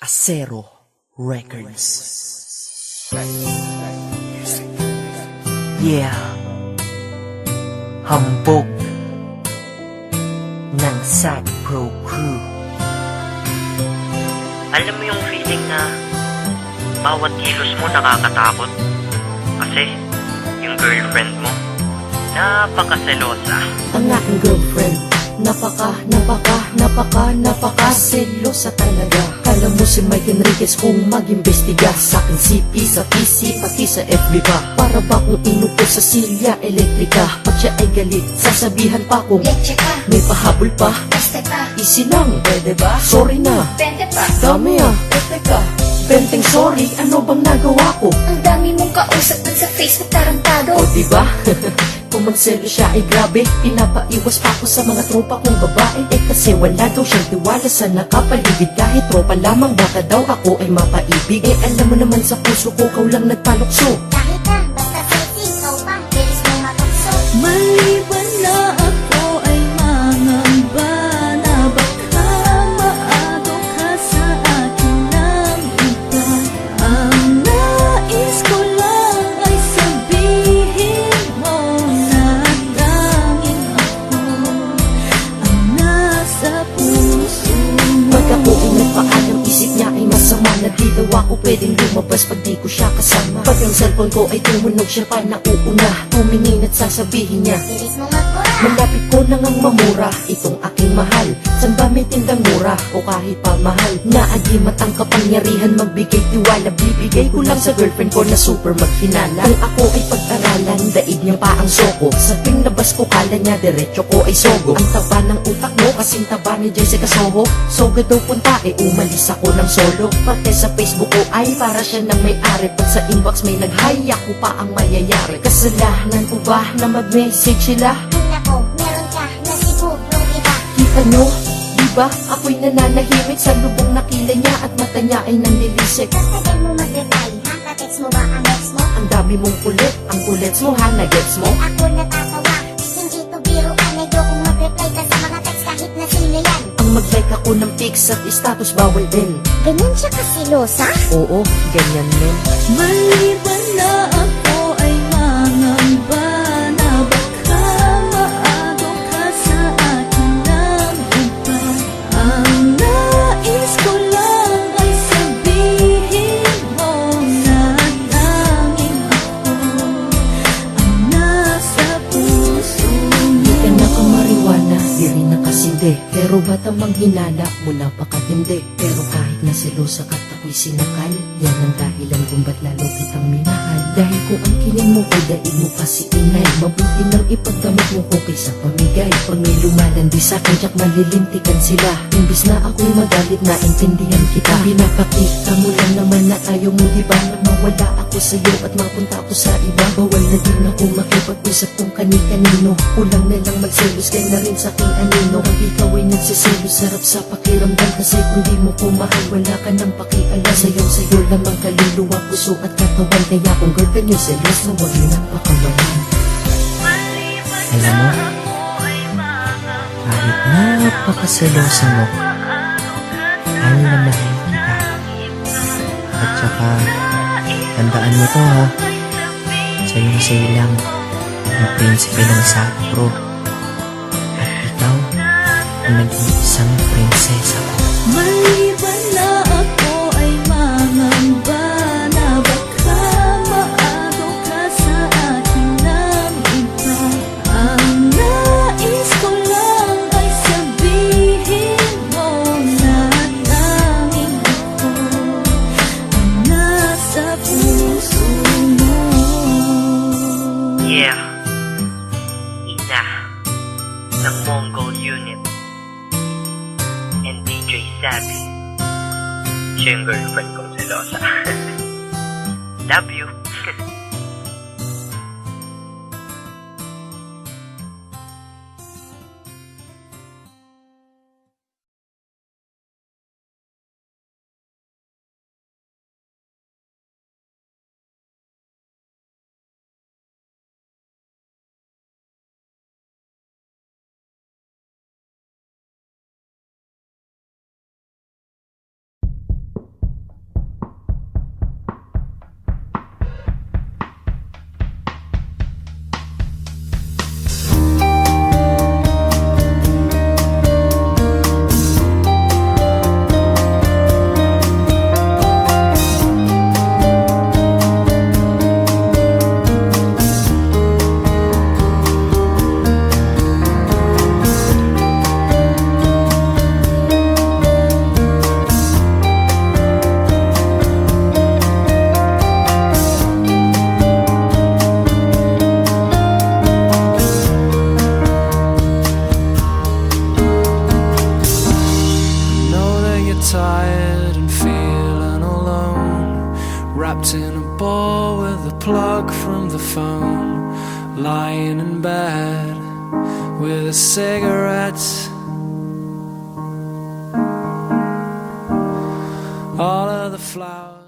Acero Records. Yeah. Hambog ng Sad Pro Crew. Alam mo yung feeling na bawat kilos mo nakakatakot kasi yung girlfriend mo napakaselosa. Ang aking girlfriend napaka-selosa talaga. Kala mo si Mike Enriquez kung mag-imbestiga sa akin CP, sa PC, pati sa FB pa. Para ba kung inupo sa silya elektrika? Pag siya ay galit, sasabihan pa kung Leche ka, may pahabol pa. basta ka, Easy lang, pwede ba? Sorry na, bente pa. dami teka. Benteng sorry, ano bang nagawa ko? Ang dami mong kausap dun sa Facebook tarantado. O diba? Kung magselo siya ay grabe, pinapaiwas pa ako sa mga tropa kong babae. Eh kasi wala daw siyang tiwala sa nakapaligid. Kahit tropa lamang baka daw ako ay mapaibig. Eh alam mo naman sa puso ko, ikaw lang nagpalukso. Kahit na, basta facing, ikaw pa, bilis mong matukso. Maliban na ako ay mangamba na baka maado ka sa akin ng iba. Ang nais ko lang ay sabihin mo na tanging ako ang nasa puso mo. Pag ako ay nagpaalam, isip niya ay masama. Na di daw ako pwedeng lumabas pag di ko siya kasama. Pag ang cellphone ko ay tumunog, siya pa nauuna. Tumingin at sasabihin niya, Bilis mong magkura. malapit ko nang ang mamura itong aking mahal. San ba may tindang mura o kahit pa mahal? Naagimat ang kapangyarihan magbigay tiwala. Bibigay ko lang sa girlfriend ko na super maghinala. Kung ako ay pag-aralan, daig niya pa ang soko. Sa tuwing labas ko, kala niya diretso ko ay sogo. Ang taba ng utak mo kasing taba ni Jessica Soho. Soga daw punta, umalis ako ng solo. Pati sa Facebook ko ay para siya nang may-ari. Pag sa inbox may nag-hi, ako pa ang mayayari. Kasalanan ko ba na mag-message sila? Ay nako, meron ka na sigurong iba. Kita nyo, diba? Ako'y nananahimik sa lubong na kilay niya at mata niya ay nanlilisik. Kasagal mo mag-reply, ha? Ka-text mo ba ang ex mo? Ang dami mong kulit, ang kulets mo ha, na-gets mo? Ay ako natatawa, hindi to biro. Medyo kung mag-reply ka sa mga text kahit na sino yan. Ang mag-like ako ng pics at status bawal din. Ganyan siya kasilosa? Oo, ganyan din. Maliban na ako ay mangamba na baka maado ka sa akin ng iba. Ang nais ko lang ay sabihin mo na tanging ako ang nasa puso Di mo. ka nakamariwana, di rin nakasindi. Pero ba't ang manghinala mo napakatindi? Pero kahit na selosa ka't ako'y sinakal, yan ang dahilan kung ba't lalo kitang minahal. Dahil kung ang kiling mo ay daig mo pa si inay, mabuti nang ipagdamit mo ko kaysa pamigay. Pag may lumalandi sa'kin, tiyak malilintikan sila. Imbis na ako'y magalit, naintindihan kita. Pinapakita mo lang naman na ayaw mo, diba? Na mawala ako sa'yo at mapunta ako sa iba. Bawal na din ako makipag-usap kung kani-kanino. Kulang na lang magselos, kaya na rin sa'king anino. Pag ikaw ay nagsiselos, sarap sa pakiramdam. Kasi kung di mo ko mahal, wala ka nang pakialam. Sayaw-sayo lamang kaluluwa, puso at katawan. Kaya kung girlfriend yung selos, na huwag yun ang pakawalan. Alam mo, kahit napakaselosa mo, mahal na mahal kita. At saka, tandaan mo to ha, sa'yo lang ang prinsipe ng Sad Pro. At ikaw, ang nag-iisang prinsesa ko. Maliban na ako ay mangamba na baka maado ka sa akin ng iba. Ang nais ko lang ay sabihin mo na tanging ako ang nasa puso mo. Yeah, Ina ng Mongol Unit and DJ Sabi. Siya yung girlfriend kong selosa. Love you. tired and feeling alone, wrapped in a ball with a plug from the phone, lying in bed with a cigarette. All of the flowers